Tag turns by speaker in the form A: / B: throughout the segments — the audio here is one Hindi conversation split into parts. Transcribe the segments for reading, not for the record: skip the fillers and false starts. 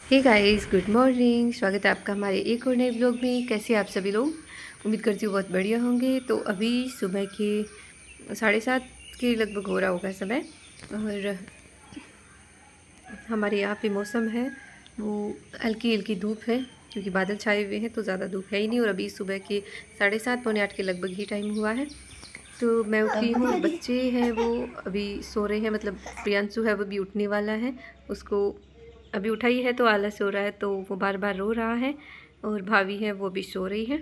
A: Hey guys, good morning. स्वागत है आपका हमारे एक और नए ब्लॉग में। कैसे आप सभी लोग? उम्मीद करती हूँ बहुत बढ़िया होंगे। तो अभी सुबह के 7:30 के लगभग हो रहा होगा समय। और हमारे यहाँ पे मौसम है वो हल्की हल्की धूप है, क्योंकि बादल छाए हुए हैं तो ज़्यादा धूप है ही नहीं। और अभी सुबह के 7:30 पौने 8 के लगभग ही टाइम हुआ है। तो मैं उठी हूँ, बच्चे हैं वो अभी सो रहे हैं। मतलब प्रियांशु है वो भी उठने वाला है। उसको अभी उठाई है तो आलस हो रहा है, तो वो बार बार रो रहा है। और भाभी है वो भी सो रही है।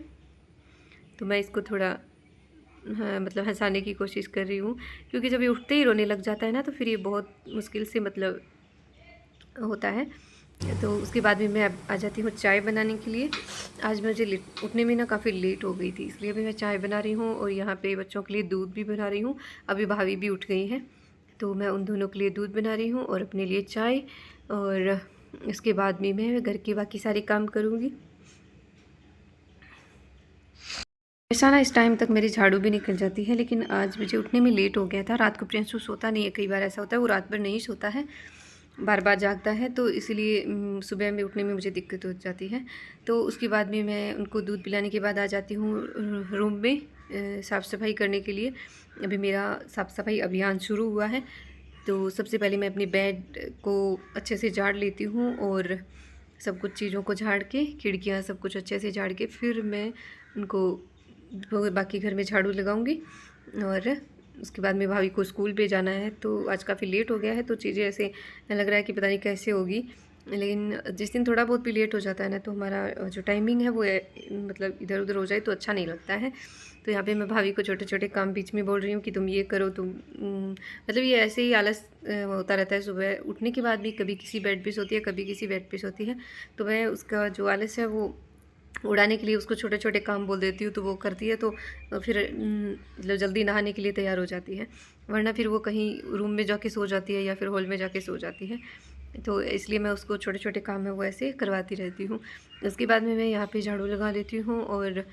A: तो मैं इसको थोड़ा हाँ, मतलब हंसाने की कोशिश कर रही हूँ, क्योंकि जब ये उठते ही रोने लग जाता है ना तो फिर ये बहुत मुश्किल से मतलब होता है। तो उसके बाद में मैं अब आ जाती हूँ चाय बनाने के लिए। आज मुझे उठने में ना काफ़ी लेट हो गई थी, इसलिए भी मैं चाय बना रही हूँ। और यहाँ पे बच्चों के लिए दूध भी बना रही हूँ। अभी भाभी भी उठ गई हैं, तो मैं उन दोनों के लिए दूध बना रही हूँ और अपने लिए चाय। और इसके बाद में मैं घर के बाकी सारे काम करूँगी। ऐसा ना इस टाइम तक मेरी झाड़ू भी निकल जाती है, लेकिन आज मुझे उठने में लेट हो गया था। रात को प्रियांशु सोता नहीं है, कई बार ऐसा होता है वो रात भर नहीं सोता है, बार बार जागता है, तो इसलिए सुबह में उठने में मुझे दिक्कत हो जाती है। तो उसके बाद में मैं उनको दूध पिलाने के बाद आ जाती हूँ रूम में साफ़ सफाई करने के लिए। अभी मेरा साफ़ सफाई अभियान शुरू हुआ है। तो सबसे पहले मैं अपनी बेड को अच्छे से झाड़ लेती हूँ, और सब कुछ चीज़ों को झाड़ के, खिड़कियाँ सब कुछ अच्छे से झाड़ के, फिर मैं उनको बाकी घर में झाड़ू लगाऊंगी। और उसके बाद में भाभी को स्कूल पे जाना है, तो आज काफ़ी लेट हो गया है, तो चीज़ें ऐसे लग रहा है कि पता नहीं कैसे होगी। लेकिन जिस दिन थोड़ा बहुत भी लेट हो जाता है ना, तो हमारा जो टाइमिंग है वो मतलब इधर उधर हो जाए तो अच्छा नहीं लगता है। तो यहाँ पे मैं भाभी को छोटे छोटे काम बीच में बोल रही हूँ कि तुम ये करो, तुम मतलब ये ऐसे ही आलस होता रहता है। सुबह उठने के बाद भी कभी किसी बेड पे सोती है, कभी किसी बेड पे सोती है। तो मैं उसका जो आलस है वो उड़ाने के लिए उसको छोटे छोटे काम बोल देती हूँ, तो वो करती है। तो फिर मतलब जल्दी नहाने के लिए तैयार हो जाती है, वरना फिर वो कहीं रूम में जाके सो जाती है या फिर हॉल में जाके सो जाती है। तो इसलिए मैं उसको छोटे छोटे काम है वो ऐसे करवाती रहती हूँ। उसके बाद में मैं यहाँ पे झाड़ू लगा लेती हूँ। और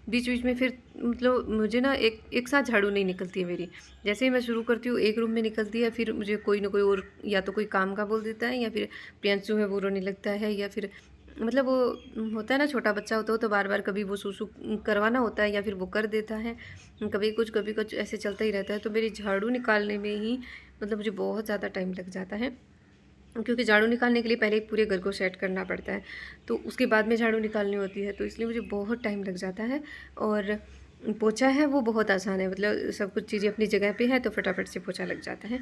A: बीच बीच में फिर मतलब मुझे ना एक एक साथ झाड़ू नहीं निकलती है मेरी। जैसे ही मैं शुरू करती हूँ एक रूम में निकलती है, फिर मुझे कोई ना कोई और या तो कोई काम का बोल देता है, या फिर प्रियांशु है वो रोने लगता है, या फिर मतलब वो होता है ना, छोटा बच्चा होता हो तो बार बार कभी वो सूसू करवाना होता है या फिर वो कर देता है, कभी कुछ ऐसे चलता ही रहता है। तो मेरी झाड़ू निकालने में ही मतलब मुझे बहुत ज़्यादा टाइम लग जाता है, क्योंकि झाड़ू निकालने के लिए पहले पूरे घर को सेट करना पड़ता है, तो उसके बाद में झाड़ू निकालनी होती है, तो इसलिए मुझे बहुत टाइम लग जाता है। और पोछा है वो बहुत आसान है, मतलब सब कुछ चीज़ें अपनी जगह पे है तो फटाफट से पोछा लग जाता है।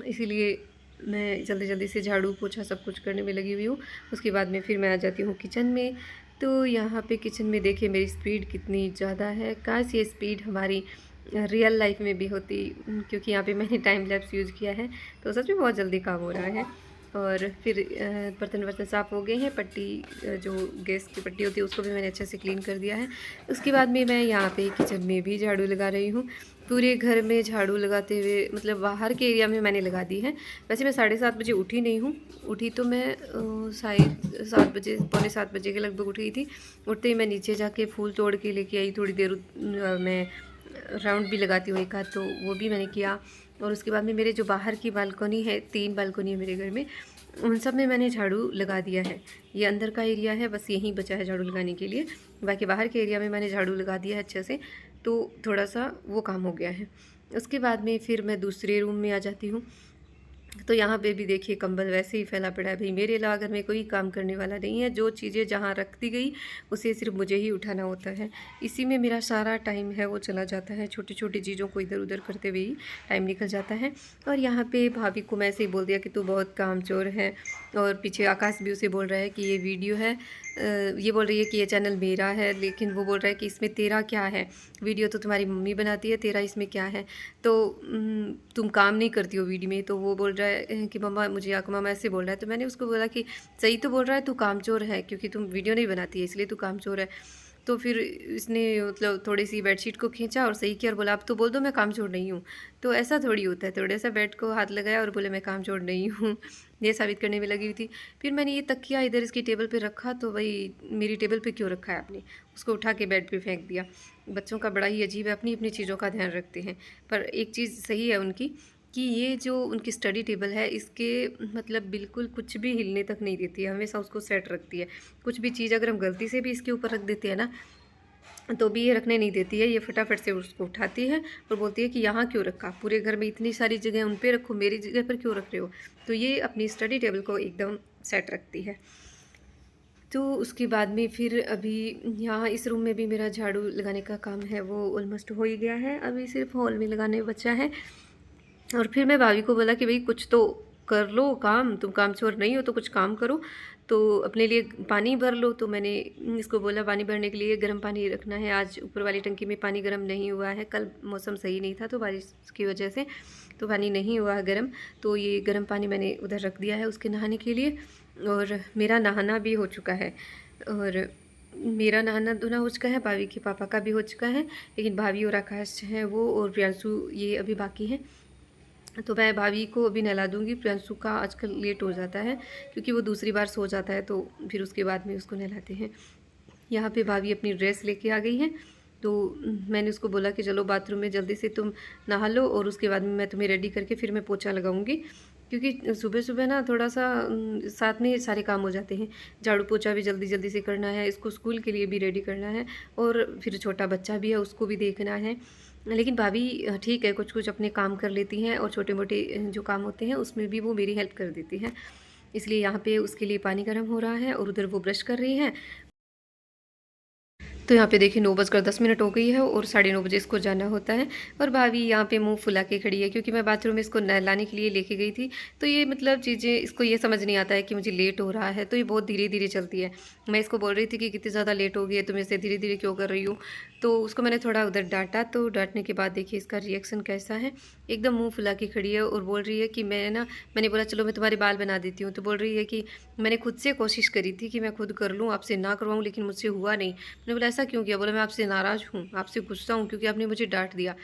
A: इसीलिए मैं जल्दी जल्दी से झाड़ू पोछा सब कुछ करने में लगी हुई हूँ। उसके बाद में फिर मैं आ जाती हूँ किचन में। तो यहाँ पे किचन में देखिए मेरी स्पीड कितनी ज़्यादा है। काश ये स्पीड हमारी रियल लाइफ में भी होती, क्योंकि यहाँ पे मैंने टाइम लैप्स यूज़ किया है, तो सच में बहुत जल्दी काम हो रहा है। और फिर बर्तन वर्तन साफ़ हो गए हैं। पट्टी जो गैस की पट्टी होती है उसको भी मैंने अच्छे से क्लीन कर दिया है। उसके बाद में मैं यहाँ पे किचन में भी झाड़ू लगा रही हूँ। पूरे घर में झाड़ू लगाते हुए मतलब बाहर के एरिया में मैंने लगा दी है। वैसे मैं 7:30 बजे उठी नहीं हूँ। उठी तो मैं शायद 7 बजे, पौने 7 बजे के लगभग उठी थी। उठते ही मैं नीचे जाके फूल तोड़ के लेके आई। थोड़ी देर मैं राउंड भी लगाती हूँ एक आध, तो वो भी मैंने किया। और उसके बाद में मेरे जो बाहर की बालकनी है, 3 बालकनी है मेरे घर में, उन सब में मैंने झाड़ू लगा दिया है। ये अंदर का एरिया है, बस यहीं बचा है झाड़ू लगाने के लिए। बाकी बाहर के एरिया में मैंने झाड़ू लगा दिया है अच्छे से, तो थोड़ा सा वो काम हो गया है। उसके बाद में फिर मैं दूसरे रूम में आ जाती हूँ। तो यहाँ पे भी देखिए कंबल वैसे ही फैला पड़ा है। भाई मेरे अलावा घर में कोई काम करने वाला नहीं है। जो चीज़ें जहाँ रख दी गई उसे सिर्फ मुझे ही उठाना होता है। इसी में मेरा सारा टाइम है वो चला जाता है। छोटी छोटी चीज़ों को इधर उधर करते हुए ही टाइम निकल जाता है। और यहाँ पे भाभी को मैं ऐसे ही बोल दिया कि तू बहुत कामचोर है। और पीछे आकाश भी उसे बोल रहा है कि ये वीडियो है, ये बोल रही है कि ये चैनल मेरा है, लेकिन वो बोल रहा है कि इसमें तेरा क्या है, वीडियो तो तुम्हारी मम्मी बनाती है, तेरा इसमें क्या है। तो तुम काम नहीं करती हो वीडियो में। तो वो बोल रहा है कि मम्मा मुझे आको, मामा ऐसे बोल रहा है। तो मैंने उसको बोला कि सही तो बोल रहा है, तू कामचोर है, क्योंकि तुम वीडियो नहीं बनाती है इसलिए तू कामचोर है। तो फिर इसने मतलब थोड़ी सी बेडशीट को खींचा और सही किया और बोला अब तो बोल दो मैं कामचोर नहीं हूँ। तो ऐसा थोड़ी होता है। थोड़ा सा बेड को हाथ लगाया और बोले मैं कामचोर नहीं हूँ, ये साबित करने में लगी हुई थी। फिर मैंने ये तकिया इधर इसकी टेबल पे रखा, तो भाई मेरी टेबल पे क्यों रखा है आपने, उसको उठा के बेड पे फेंक दिया। बच्चों का बड़ा ही अजीब है, अपनी अपनी चीज़ों का ध्यान रखते हैं। पर एक चीज़ सही है उनकी कि ये जो उनकी स्टडी टेबल है इसके मतलब बिल्कुल कुछ भी हिलने तक नहीं देती है, हमेशा उसको सेट रखती है। कुछ भी चीज़ अगर हम गलती से भी इसके ऊपर रख देते हैं ना, तो भी ये रखने नहीं देती है, ये फटाफट से उसको उठाती है और बोलती है कि यहाँ क्यों रखा, पूरे घर में इतनी सारी जगह उन पे रखो, मेरी जगह पर क्यों रख रहे हो। तो ये अपनी स्टडी टेबल को एकदम सेट रखती है। तो उसके बाद में फिर अभी यहाँ इस रूम में भी मेरा झाड़ू लगाने का काम है वो ऑलमोस्ट हो ही गया है, अभी सिर्फ हॉल में लगाने बचा है। और फिर मैं भाभी को बोला कि भाई कुछ तो कर लो काम, तुम काम चोर नहीं हो तो कुछ काम करो, तो अपने लिए पानी भर लो। तो मैंने इसको बोला पानी भरने के लिए गर्म पानी रखना है, आज ऊपर वाली टंकी में पानी गर्म नहीं हुआ है, कल मौसम सही नहीं था तो बारिश की वजह से तो पानी नहीं हुआ है गर्म, तो ये गर्म पानी मैंने उधर रख दिया है उसके नहाने के लिए। और मेरा नहाना भी हो चुका है, और मेरा नहाना धोना हो चुका है, भाभी के पापा का भी हो चुका है, लेकिन भाभी और आकाश हैं वो और प्रियांशु ये अभी बाकी हैं। तो मैं भाभी को अभी नहला दूँगी, प्रियांशु का आजकल लेट हो जाता है क्योंकि वो दूसरी बार सो जाता है, तो फिर उसके बाद में उसको नहलाते हैं। यहाँ पे भाभी अपनी ड्रेस लेके आ गई हैं, तो मैंने उसको बोला कि चलो बाथरूम में जल्दी से तुम नहा लो और उसके बाद में मैं तुम्हें रेडी करके फिर मैं पोछा लगाऊंगी, क्योंकि सुबह सुबह ना थोड़ा सा साथ में सारे काम हो जाते हैं। झाड़ू पोछा भी जल्दी जल्दी से करना है, इसको स्कूल के लिए भी रेडी करना है, और फिर छोटा बच्चा भी है उसको भी देखना है। लेकिन भाभी ठीक है, कुछ कुछ अपने काम कर लेती हैं और छोटे मोटे जो काम होते हैं उसमें भी वो मेरी हेल्प कर देती हैं। इसलिए यहाँ पे उसके लिए पानी गर्म हो रहा है और उधर वो ब्रश कर रही हैं। तो यहाँ पे देखिए 9:10 हो गई है और 9:30 बजे इसको जाना होता है, और भाभी यहाँ पे मुंह फुला के खड़ी है क्योंकि मैं बाथरूम में इसको नहलाने के लिए लेके गई थी। तो ये मतलब चीज़ें इसको ये समझ नहीं आता है कि मुझे लेट हो रहा है, तो ये बहुत धीरे धीरे चलती है। मैं इसको बोल रही थी कि कितनी ज़्यादा लेट हो गई है, तुम ऐसे धीरे धीरे क्यों कर रही हो। तो उसको मैंने थोड़ा उधर डांटा, तो डांटने के बाद देखिए इसका रिएक्शन कैसा है, एकदम मुँह फुला के खड़ी है और बोल रही है कि मैंने बोला चलो मैं तुम्हारे बाल बना देती हूँ, तो बोल रही है कि मैंने खुद से कोशिश करी थी कि मैं खुद कर लूँ, आपसे ना करवाऊँ, लेकिन मुझसे हुआ नहीं। मैंने बोला ऐसा क्यों किया, बोला मैं आपसे नाराज़ हूँ, आपसे गुस्सा हूँ क्योंकि आपने मुझे डांट दिया,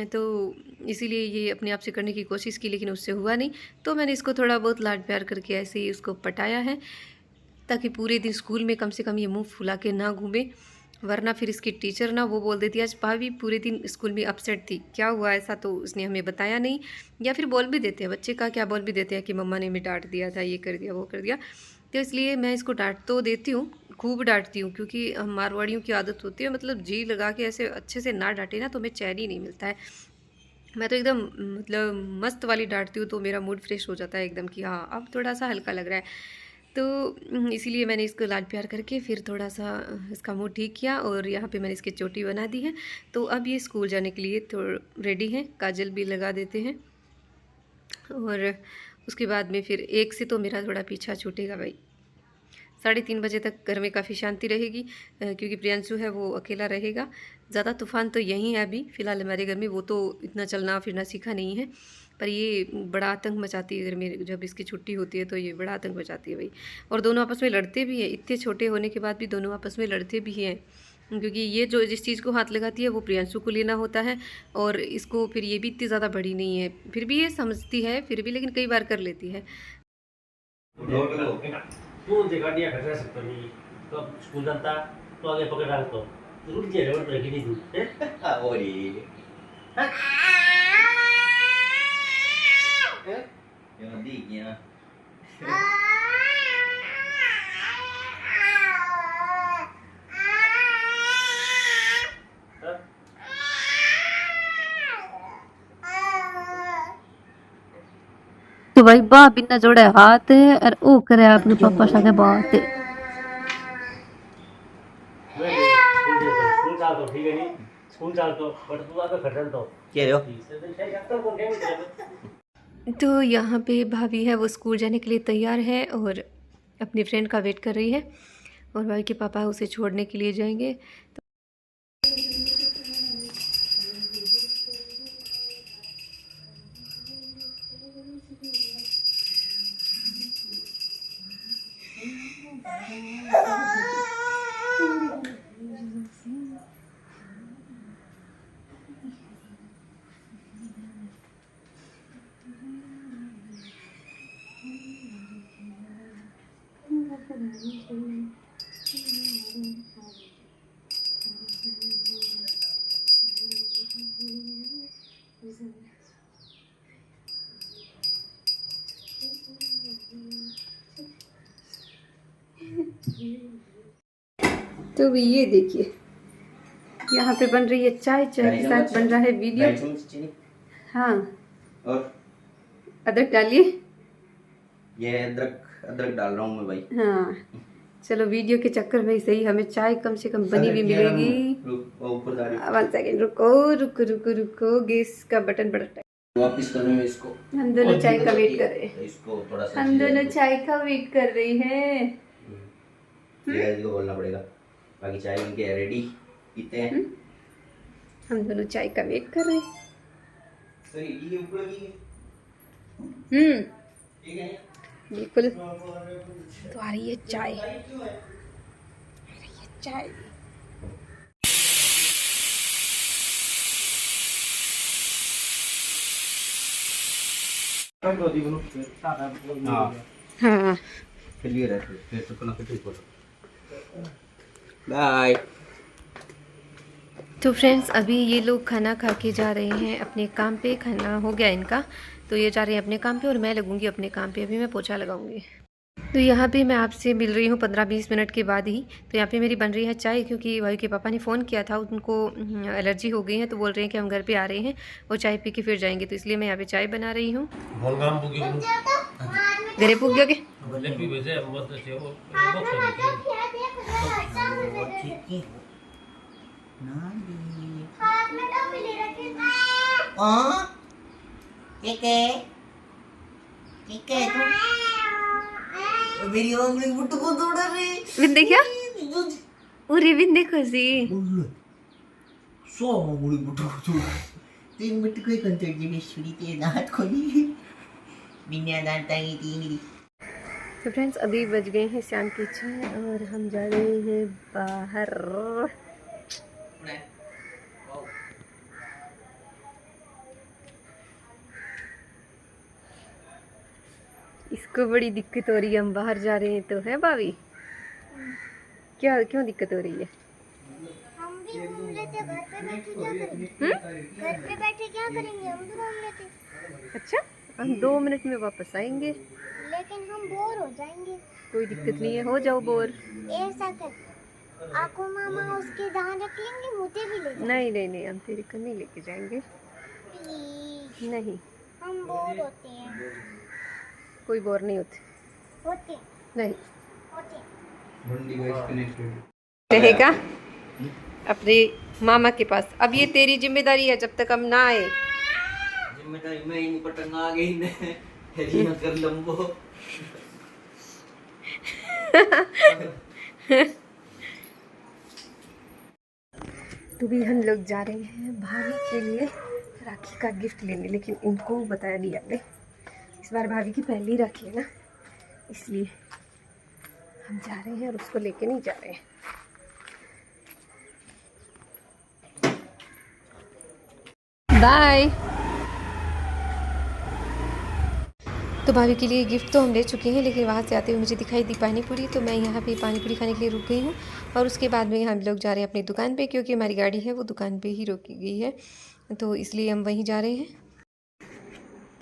A: तो इसीलिए ये अपने आप से करने की कोशिश की लेकिन उससे हुआ नहीं। तो मैंने इसको थोड़ा बहुत लाड प्यार करके ऐसे ही उसको पटाया है, ताकि पूरे दिन स्कूल में कम से कम ये मुंह फुला के ना घूमे, वरना फिर इसकी टीचर ना वो बोल देती है आज भाभी पूरे दिन स्कूल में अपसेट थी, क्या हुआ ऐसा, तो उसने हमें बताया नहीं। या फिर बोल भी देते हैं, बच्चे का क्या बोल भी देते हैं कि मम्मा ने हमें डांट दिया था, ये कर दिया वो कर दिया। तो इसलिए मैं इसको डांट तो देती हूँ, खूब डांटती हूँ, क्योंकि हम मारवाड़ियों की आदत होती है, मतलब जी लगा के ऐसे अच्छे से ना डांटे ना तो हमें चैन ही नहीं मिलता है। मैं तो एकदम मतलब मस्त वाली डांटती हूँ तो मेरा मूड फ्रेश हो जाता है एकदम कि हाँ अब थोड़ा सा हल्का लग रहा है। तो इसीलिए मैंने इसको लाड प्यार करके फिर थोड़ा सा इसका मूड ठीक किया, और यहाँ पे मैंने इसकी चोटी बना दी है। तो अब ये स्कूल जाने के लिए तो रेडी है, काजल भी लगा देते हैं, और उसके बाद में फिर एक से तो मेरा थोड़ा पीछा छूटेगा भाई। 3:30 बजे तक घर में काफ़ी शांति रहेगी, क्योंकि प्रियांशु है वो अकेला रहेगा। ज़्यादा तूफ़ान तो यहीं है अभी फ़िलहाल हमारे घर में, वो तो इतना चलना फिरना सीखा नहीं है, पर ये बड़ा आतंक मचाती है घर में, जब इसकी छुट्टी होती है तो ये बड़ा आतंक मचाती है भाई। और दोनों आपस में लड़ते भी हैं, इतने छोटे होने के बाद भी दोनों आपस में लड़ते भी हैं, क्योंकि ये जो जिस चीज़ को हाथ लगाती है वो प्रियांशु को लेना होता है, और इसको फिर ये भी इतनी ज़्यादा बड़ी नहीं है, फिर भी ये समझती है फिर भी, लेकिन कई बार कर लेती है।
B: तू ते गाडियाँ खर्च सकतो मी तो स्कूल जाता तो आगे पकड़ राखतो तू जेवण ब्रेक नाही तू
C: ओरी yang nantinya
D: तो भाई बाप इतना जोड़े हाथ है और ओ करे अपने पापा साथे बात है।
B: स्कूल चालतो ठीक आहे नी स्कूल चालतो बट तू आता खर्च चालतो
C: क्या रे
A: तो यहाँ पे भाभी है वो स्कूल जाने के लिए तैयार है और अपनी फ्रेंड का वेट कर रही है, और भाई के पापा उसे छोड़ने के लिए जाएंगे। तो भी ये देखिए, यहाँ पे बन रही है चाय, चाय के साथ बन रहा है वीडियो।
C: 2.5 चम्मच चीनी
A: हाँ,
C: और
A: अदरक डालिए।
C: ये अदरक डाल रहा हूँ मैं भाई।
A: हाँ, चलो वीडियो के चक्कर में सही हमें चाय कम से कम बनी हुई मिलेगी।
C: ऊपर डाल
A: 1 सेकेंड, रुको रुको रुको रुको, गैस का बटन बड़ा टाइट।
C: वापस कर रही हूँ इसको।
A: हम दोनों चाय का वेट कर रहे हैं।
C: इसको थोड़ा सा
A: हम दोनों चाय का वेट कर रहे हैं।
C: को बोलना पड़ेगा। बाकी चाय इनके रेडी, पीते हैं।
A: हम दोनों चाय का वेट कर रहे हैं।
C: सही, ये ऊपर की ठीक है
A: बिल्कुल। तो आ रही है चाय, आ रही है चाय। हाँ,
C: क्लियर है। फिर तो कल फिर बाय।
A: तो फ्रेंड्स अभी ये लोग खाना खा के जा रहे हैं अपने काम पे। खाना हो गया इनका, तो ये जा रहे हैं अपने काम पे और मैं लगूंगी अपने काम पे। अभी मैं पोछा लगाऊंगी। तो यहाँ पे मैं आपसे मिल रही हूँ 15-20 मिनट के बाद ही। तो यहाँ पे मेरी बन रही है चाय, क्योंकि भाई के पापा ने फ़ोन किया था, उनको एलर्जी हो गई है, तो बोल रहे हैं कि हम घर पे आ रहे हैं और चाय पी के फिर जाएंगे। तो इसलिए मैं यहाँ पे चाय बना रही हूँ। घरे पूछ गया के
C: ठीक है तो मेरी उंगली बुट्टू को तोड़ा रे।
A: विंदे क्या उरे विंदे खुशी
C: सो उंगली बुट्टू को तोड़ा। 3 मिनट कोई कंटेंट जी बेसुरी के दांत खोली बिना दांत की तीन।
A: तो फ्रेंड्स अभी बज गए हैं शाम के 6 और हम जा रहे हैं बाहर। इसको बड़ी दिक्कत हो रही है, हम बाहर जा रहे हैं तो है भाभी। क्या क्यों दिक्कत हो रही है?
E: हम भी घूम लेते, घर पे बैठे क्या करेंगे? घर पे बैठे क्या करेंगे? हम भी घूम लेते।
A: अच्छा, हम 2 मिनट में वापस आएंगे।
E: लेकिन हम बोर हो जाएंगे।
A: कोई दिक्कत नहीं है, हो जाओ बोर।
E: ऐसा कर, आपको मामा उसके ध्यान रख लेंगे, मुझे भी ले जाओ।
A: नहीं नहीं नहीं, हम तेरे को नहीं लेके जाएंगे।
E: प्लीज,
A: नहीं,
E: हम बोर होते हैं।
A: कोई बोर नहीं होते।
E: होते
A: नहीं
E: होते।
A: रहेगा अपने मामा के पास। अब ये तेरी जिम्मेदारी है जब तक हम ना आए।
C: जिम्मेदारी मैं ही पटंग आ गई ने हेरी न कर लंबो।
A: तो भी हम लोग जा रहे हैं भाभी के लिए राखी का गिफ्ट लेने, लेकिन इनको बताया नहीं हमने। इस बार भाभी की पहली राखी है ना, इसलिए हम जा रहे हैं और उसको लेके नहीं जा रहे हैं। बाय। तो भाभी के लिए गिफ्ट तो हम ले चुके हैं, लेकिन वहाँ से आते हुए मुझे दिखाई दी पानी पूरी, तो मैं यहाँ पे पानी पूरी खाने के लिए रुक गई हूँ। और उसके बाद में हम लोग जा रहे हैं अपनी दुकान पे, क्योंकि हमारी गाड़ी है वो दुकान पे ही रोकी गई है, तो इसलिए हम वहीं जा रहे हैं।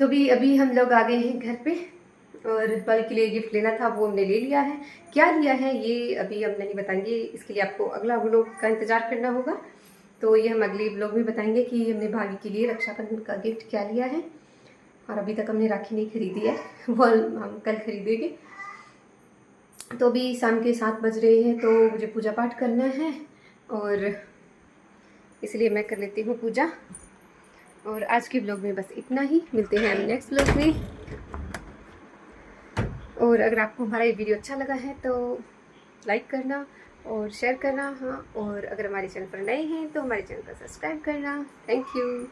A: तो भी अभी हम लोग आ गए हैं घर पे और भाभी के लिए गिफ्ट लेना था, वो हमने ले लिया है। क्या लिया है ये अभी हम नहीं बताएंगे, इसके लिए आपको अगला व्लॉग का इंतज़ार करना होगा। तो ये हम अगले व्लॉग में बताएंगे कि हमने भाभी के लिए रक्षाबंधन का गिफ्ट क्या लिया है। और अभी तक हमने राखी नहीं खरीदी है, वो हम कल खरीदेंगे। तो अभी शाम के 7 बज रहे हैं, तो मुझे पूजा पाठ करना है और इसलिए मैं कर लेती हूँ पूजा। और आज के ब्लॉग में बस इतना ही, मिलते हैं हम नेक्स्ट ब्लॉग में। और अगर आपको हमारा ये वीडियो अच्छा लगा है तो लाइक करना और शेयर करना। हाँ, और अगर हमारे चैनल पर नए हैं तो हमारे चैनल को सब्सक्राइब करना। Thank you.